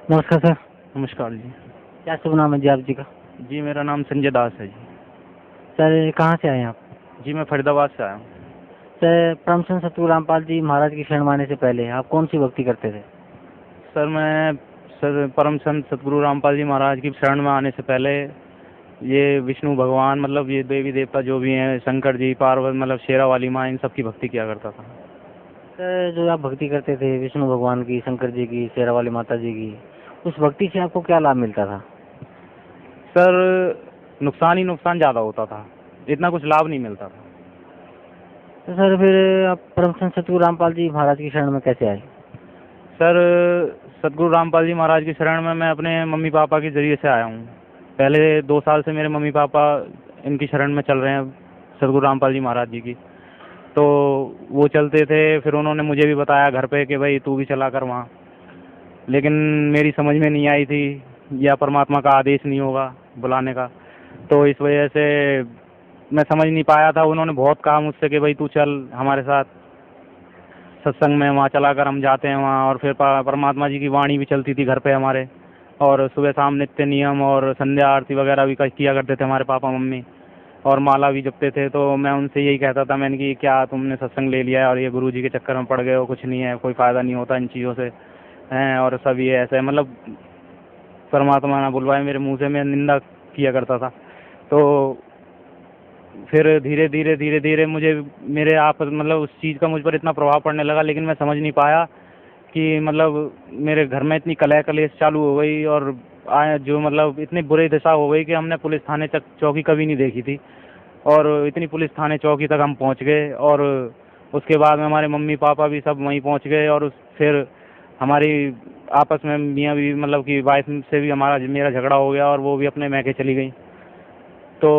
नमस्कार सर। नमस्कार जी। क्या शुभ नाम है जी आप जी का? जी मेरा नाम संजय दास है जी। सर कहाँ से आए हैं आप? जी मैं फरीदाबाद से आया हूँ। सर परमचंद सतगुरु रामपाल जी महाराज की शरण में आने से पहले आप कौन सी भक्ति करते थे? सर परमचंद सतगुरु रामपाल जी महाराज की शरण में आने से पहले ये विष्णु भगवान मतलब ये देवी देवता जो भी हैं, शंकर जी, पार्वती, मतलब शेरा वाली माँ, इन सब की भक्ति किया करता था। सर जो आप भक्ति करते थे विष्णु भगवान की, शंकर जी की, शेरा वाली माता जी की, उस भक्ति से आपको क्या लाभ मिलता था? सर नुकसान ही नुकसान ज़्यादा होता था, इतना कुछ लाभ नहीं मिलता था। तो सर फिर आप परमचंद सतगुरु रामपाल जी महाराज की शरण में कैसे आए? सर सतगुरु रामपाल जी महाराज की शरण में मैं अपने मम्मी पापा के ज़रिए से आया हूँ। पहले 2 साल से मेरे मम्मी पापा इनकी शरण में चल रहे हैं, सतगुरु रामपाल जी महाराज जी की। तो वो चलते थे, फिर उन्होंने मुझे भी बताया घर पे कि भाई तू भी चला कर वहाँ, लेकिन मेरी समझ में नहीं आई थी, या परमात्मा का आदेश नहीं होगा बुलाने का, तो इस वजह से मैं समझ नहीं पाया था। उन्होंने बहुत कहा मुझसे कि भाई तू चल हमारे साथ सत्संग में, वहाँ चला कर हम जाते हैं वहाँ। और फिर परमात्मा जी की वाणी भी चलती थी घर पे हमारे, और सुबह शाम नित्य नियम और संध्या आरती वगैरह भी किया करते थे हमारे पापा मम्मी, और माला भी जपते थे। तो मैं उनसे यही कहता था, मैंने कि क्या तुमने सत्संग ले लिया है और ये गुरु जी के चक्कर में पड़ गए हो, कुछ नहीं है, कोई फ़ायदा नहीं होता इन चीज़ों से हैं, और सब ये ऐसे मतलब परमात्मा ना बुलवाए मेरे मुंह से, मैं निंदा किया करता था। तो फिर धीरे धीरे मुझे मेरे आप मतलब उस चीज़ का मुझ पर इतना प्रभाव पड़ने लगा, लेकिन मैं समझ नहीं पाया कि मतलब मेरे घर में इतनी कलह कलेश चालू हो गई, और आए जो मतलब इतनी बुरी दशा हो गई कि हमने पुलिस थाने तक चौकी कभी नहीं देखी थी, और इतनी पुलिस थाने चौकी तक हम पहुंच गए। और उसके बाद में हमारे मम्मी पापा भी सब वहीं पहुंच गए, और फिर हमारी आपस में मियाँ भी मतलब कि वाइफ से भी मेरा झगड़ा हो गया, और वो भी अपने मैके चली गई। तो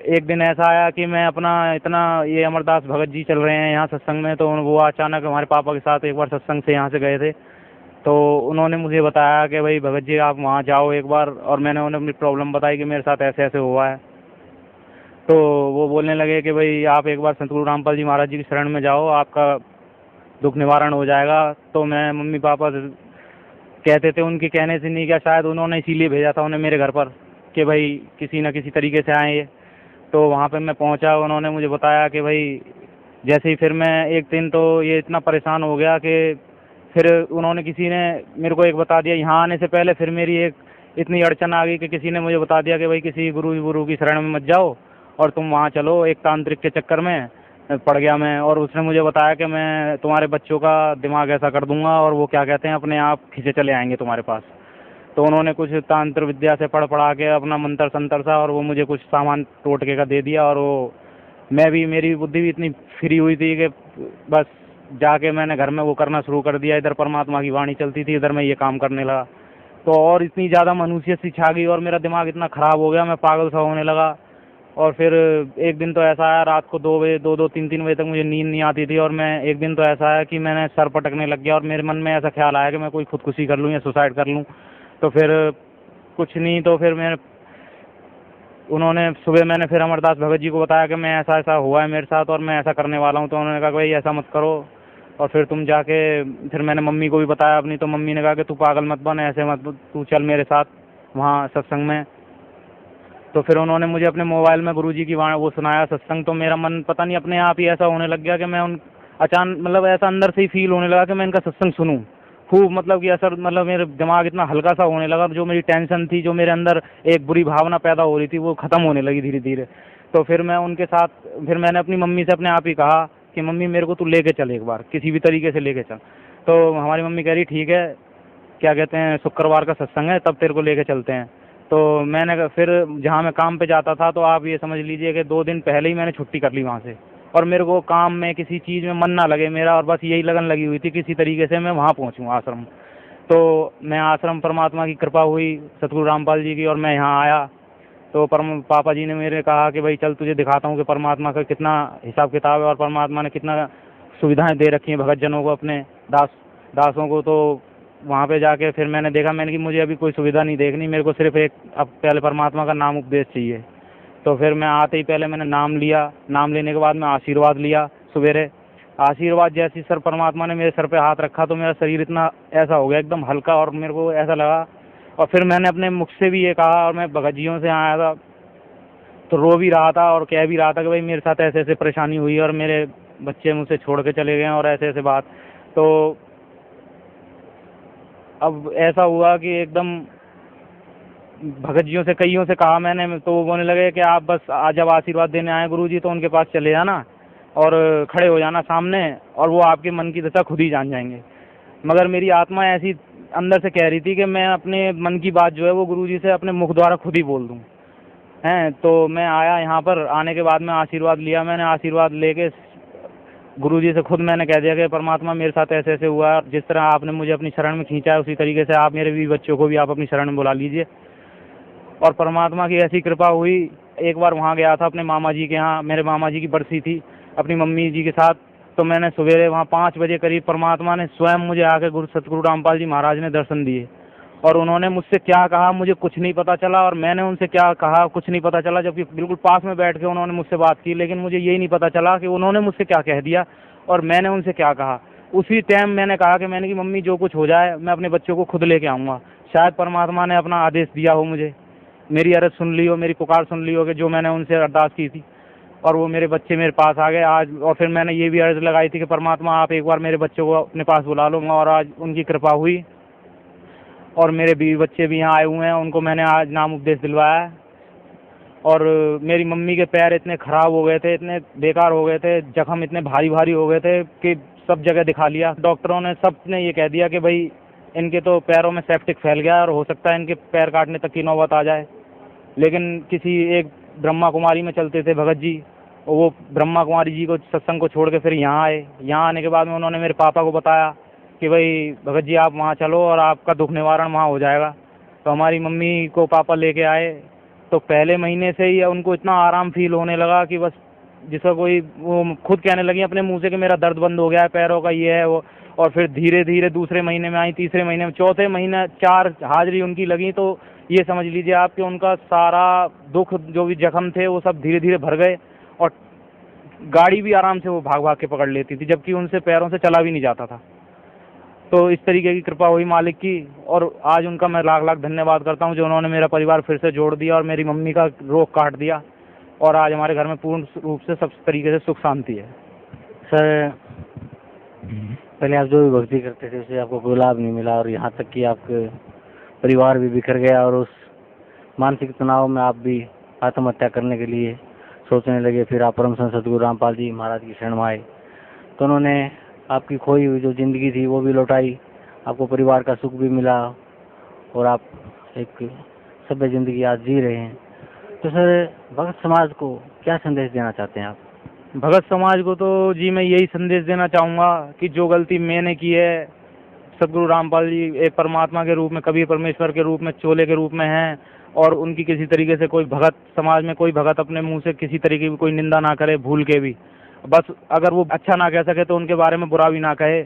एक दिन ऐसा आया कि मैं अपना इतना, ये अमरदास भगत जी चल रहे हैं यहाँ सत्संग में, तो वो अचानक हमारे पापा के साथ एक बार सत्संग से यहाँ से गए थे, तो उन्होंने मुझे बताया कि भाई भगत जी आप वहाँ जाओ एक बार, और मैंने उन्हें अपनी प्रॉब्लम बताई कि मेरे साथ ऐसे ऐसे हुआ है। तो वो बोलने लगे कि भाई आप एक बार सतगुरु रामपाल जी महाराज जी की शरण में जाओ, आपका दुख निवारण हो जाएगा। तो मैं मम्मी पापा कहते थे, उनके कहने से नहीं, क्या शायद उन्होंने इसीलिए भेजा था उन्हें मेरे घर पर कि भाई किसी न किसी तरीके से आए ये। तो वहाँ पे मैं पहुँचा, उन्होंने मुझे बताया कि भाई जैसे ही फिर मैं एक दिन तो ये इतना परेशान हो गया कि फिर उन्होंने किसी ने मेरे को एक बता दिया यहाँ आने से पहले, फिर मेरी एक इतनी अड़चन आ गई कि किसी ने मुझे बता दिया कि भाई किसी गुरु की शरण में मत जाओ और तुम वहाँ चलो, एक तांत्रिक के चक्कर में पड़ गया मैं। और उसने मुझे बताया कि मैं तुम्हारे बच्चों का दिमाग ऐसा कर दूंगा और वो क्या कहते हैं अपने आप खींचे चले आएंगे तुम्हारे पास। तो उन्होंने कुछ तांत्र विद्या से पढ़ पढ़ा के अपना मंत्र संतर सा, और वो मुझे कुछ सामान टोटके का दे दिया, और वो मैं भी, मेरी बुद्धि भी इतनी फ्री हुई थी कि बस जाके मैंने घर में वो करना शुरू कर दिया। इधर परमात्मा की वाणी चलती थी, इधर मैं ये काम करने लगा। तो और इतनी ज़्यादा मनुष्य सी छा गई और मेरा दिमाग इतना ख़राब हो गया, मैं पागल सा होने लगा। और फिर एक दिन तो ऐसा आया, रात को 2 बजे 2-2 3-3 बजे तक मुझे नींद नहीं आती थी, और मैं एक दिन तो ऐसा आया कि मैंने सर पटकने लग गया, और मेरे मन में ऐसा ख्याल आया कि मैं कोई खुदकुशी कर लूँ या सुसाइड कर लूँ। तो फिर कुछ नहीं, तो फिर उन्होंने सुबह मैंने फिर अमरदास भगत जी को बताया कि मैं ऐसा ऐसा हुआ है मेरे साथ और मैं ऐसा करने वाला हूँ। तो उन्होंने कहा भाई ऐसा मत करो, और फिर तुम जाके, फिर मैंने मम्मी को भी बताया अपनी, तो मम्मी ने कहा कि तू पागल मत बन, ऐसे मत, तू चल मेरे साथ वहाँ सत्संग में। तो फिर उन्होंने मुझे अपने मोबाइल में गुरुजी की वहाँ वो सुनाया सत्संग, तो मेरा मन पता नहीं अपने आप ही ऐसा होने लग गया कि मैं उन अचानक मतलब ऐसा अंदर से ही फील होने लगा कि मैं इनका सत्संग सुनूं खूब, मतलब कि असर, मतलब मेरे दिमाग इतना हल्का सा होने लगा, जो मेरी टेंशन थी, जो मेरे अंदर एक बुरी भावना पैदा हो रही थी, वो ख़त्म होने लगी धीरे धीरे। तो फिर मैं उनके साथ, फिर मैंने अपनी मम्मी से अपने आप ही कहा कि मम्मी मेरे को तू लेके चल, एक बार किसी भी तरीके से लेके चल। तो हमारी मम्मी कह रही ठीक है, क्या कहते हैं, शुक्रवार का सत्संग है, तब तेरे को लेके चलते हैं। तो मैंने फिर जहाँ मैं काम पे जाता था, तो आप ये समझ लीजिए कि 2 दिन पहले ही मैंने छुट्टी कर ली वहाँ से, और मेरे को काम में किसी चीज़ में मन ना लगे मेरा, और बस यही लगन लगी हुई थी किसी तरीके से मैं वहाँ पहुँचूँ आश्रम। तो मैं आश्रम, परमात्मा की कृपा हुई सतगुरु रामपाल जी की, और मैं यहाँ आया। तो पापा जी ने मेरे कहा कि भाई चल तुझे दिखाता हूँ कि परमात्मा का कितना हिसाब किताब है, और परमात्मा ने कितना सुविधाएं दे रखी हैं भगत जनों को, अपने दासों को। तो वहाँ पे जाके फिर मैंने देखा, मैंने कि मुझे अभी कोई सुविधा नहीं देखनी, मेरे को सिर्फ एक, अब पहले परमात्मा का नाम उपदेश चाहिए। तो फिर मैं आते ही पहले मैंने नाम लिया, नाम लेने के बाद मैं आशीर्वाद लिया सवेरे। आशीर्वाद जैसी सर परमात्मा ने मेरे सर पे हाथ रखा तो मेरा शरीर इतना ऐसा हो गया एकदम हल्का, और मेरे को ऐसा लगा। और फिर मैंने अपने मुख से भी ये कहा, और मैं भगत जियों से आया था तो रो भी रहा था और कह भी रहा था कि भाई मेरे साथ ऐसे ऐसे परेशानी हुई और मेरे बच्चे मुझसे छोड़ के चले गए और ऐसे ऐसे बात। तो अब ऐसा हुआ कि एकदम भगत जियों से कईयों से कहा मैंने, तो वो बोलने लगे कि आप बस जब आशीर्वाद देने आए गुरुजी तो उनके पास चले जाना और खड़े हो जाना सामने, और वो आपके मन की दशा खुद ही जान जाएंगे। मगर मेरी आत्मा ऐसी अंदर से कह रही थी कि मैं अपने मन की बात जो है वो गुरुजी से अपने मुख द्वारा खुद ही बोल दूं। हैं तो मैं आया यहाँ पर, आने के बाद में आशीर्वाद लिया। मैंने आशीर्वाद लेके गुरुजी से खुद मैंने कह दिया कि परमात्मा मेरे साथ ऐसे ऐसे हुआ, जिस तरह आपने मुझे अपनी शरण में खींचा है उसी तरीके से आप मेरे भी बच्चों को भी आप अपनी शरण में बुला लीजिए। और परमात्मा की ऐसी कृपा हुई। एक बार वहाँ गया था अपने मामा जी के यहाँ, मेरे मामा जी की बरसी थी अपनी मम्मी जी के साथ। तो मैंने सवेरे वहाँ 5 बजे करीब परमात्मा ने स्वयं मुझे आके सतगुरु रामपाल जी महाराज ने दर्शन दिए, और उन्होंने मुझसे क्या कहा मुझे कुछ नहीं पता चला, और मैंने उनसे क्या कहा कुछ नहीं पता चला, जबकि बिल्कुल पास में बैठ के उन्होंने मुझसे बात की। लेकिन मुझे यही नहीं पता चला कि उन्होंने मुझसे क्या कह दिया और मैंने उनसे क्या कहा। उसी टाइम मैंने कहा कि मैंने कि मम्मी जो कुछ हो जाए मैं अपने बच्चों को खुद लेके आऊँगा। शायद परमात्मा ने अपना आदेश दिया हो, मुझे मेरी अर्ज़ सुन ली हो, मेरी पुकार सुन ली हो कि जो मैंने उनसे अरदास की थी, और वो मेरे बच्चे मेरे पास आ गए आज। और फिर मैंने ये भी अर्ज़ लगाई थी कि परमात्मा आप एक बार मेरे बच्चों को अपने पास बुला लूँगा, और आज उनकी कृपा हुई और मेरे बीवी बच्चे भी यहाँ आए हुए हैं, उनको मैंने आज नाम उपदेश दिलवाया है। और मेरी मम्मी के पैर इतने ख़राब हो गए थे, इतने बेकार हो गए थे, जख्म इतने भारी भारी हो गए थे कि सब जगह दिखा लिया। डॉक्टरों ने सब ने ये कह दिया कि भाई इनके तो पैरों में सेप्टिक फैल गया और हो सकता है इनके पैर काटने तक की नौबत आ जाए। लेकिन किसी एक ब्रह्मा कुमारी में चलते थे भगत जी, वो ब्रह्मा कुमारी जी को सत्संग को छोड़ के फिर यहाँ आए। यहाँ आने के बाद में उन्होंने मेरे पापा को बताया कि भाई भगत जी आप वहाँ चलो और आपका दुख निवारण वहाँ हो जाएगा। तो हमारी मम्मी को पापा लेके आए, तो पहले महीने से ही उनको इतना आराम फील होने लगा कि बस जिसका कोई, वो खुद कहने लगी अपने मुंह से कि मेरा दर्द बंद हो गया है पैरों का, ये है वो। और फिर धीरे धीरे दूसरे महीने में आई, तीसरे महीने में, चौथे महीने 4 हाजिरी उनकी लगी। तो ये समझ लीजिए आप कि उनका सारा दुख जो भी जख्म थे वो सब धीरे धीरे भर गए, और गाड़ी भी आराम से वो भाग भाग के पकड़ लेती थी, जबकि उनसे पैरों से चला भी नहीं जाता था। तो इस तरीके की कृपा हुई मालिक की, और आज उनका मैं लाख लाख धन्यवाद करता हूँ जो उन्होंने मेरा परिवार फिर से जोड़ दिया और मेरी मम्मी का रोग काट दिया, और आज हमारे घर में पूर्ण रूप से सब तरीके से सुख शांति है। सर पहले आप जो भी भक्ति करते थे उससे आपको कोई लाभ नहीं मिला, और यहाँ तक कि आपके परिवार भी बिखर गया, और उस मानसिक तनाव में आप भी आत्महत्या करने के लिए सोचने लगे। फिर आप परम संत सतगुरु रामपाल जी महाराज की शरण में आए, तो उन्होंने आपकी खोई हुई जो ज़िंदगी थी वो भी लौटाई, आपको परिवार का सुख भी मिला, और आप एक सभ्य ज़िंदगी आज जी रहे हैं। तो सर भगत समाज को क्या संदेश देना चाहते हैं आप? भगत समाज को तो जी मैं यही संदेश देना चाहूँगा कि जो गलती मैंने की है, सतगुरु रामपाल जी एक परमात्मा के रूप में, कबीर परमेश्वर के रूप में, चोले के रूप में हैं, और उनकी किसी तरीके से कोई भगत समाज में कोई भगत अपने मुंह से किसी तरीके की कोई निंदा ना करे भूल के भी। बस अगर वो अच्छा ना कह सके तो उनके बारे में बुरा भी ना कहे,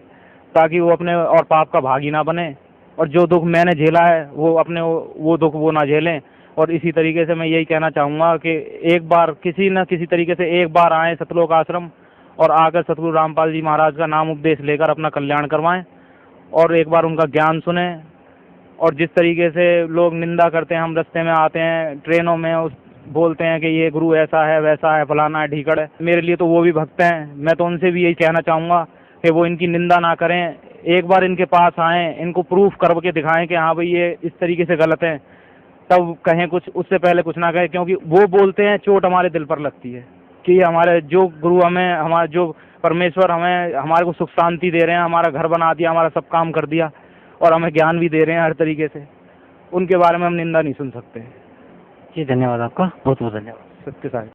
ताकि वो अपने और पाप का भागी ना बने, और जो दुख मैंने झेला है वो अपने वो दुख वो ना झेलें। और इसी तरीके से मैं यही कहना चाहूँगा कि एक बार किसी न किसी तरीके से एक बार आएँ सतलोक आश्रम, और आकर सतगुरु रामपाल जी महाराज का नाम उपदेश लेकर अपना कल्याण करवाएं, और एक बार उनका ज्ञान सुने। और जिस तरीके से लोग निंदा करते हैं, हम रास्ते में आते हैं ट्रेनों में, उस बोलते हैं कि ये गुरु ऐसा है वैसा है फलाना है ढीकड़ है, मेरे लिए तो वो भी भक्त हैं। मैं तो उनसे भी यही कहना चाहूँगा कि वो इनकी निंदा ना करें, एक बार इनके पास आएँ, इनको प्रूफ करके दिखाएं कि हाँ भाई ये इस तरीके से गलत है, तब कहें कुछ, उससे पहले कुछ ना कहें। क्योंकि वो बोलते हैं चोट हमारे दिल पर लगती है कि हमारे जो गुरु हमें, हमारे जो परमेश्वर हमें, हमारे को सुख शांति दे रहे हैं, हमारा घर बना दिया, हमारा सब काम कर दिया, और हमें ज्ञान भी दे रहे हैं हर तरीके से, उनके बारे में हम निंदा नहीं सुन सकते। जी धन्यवाद आपका, बहुत बहुत धन्यवाद। सत्य साहिब।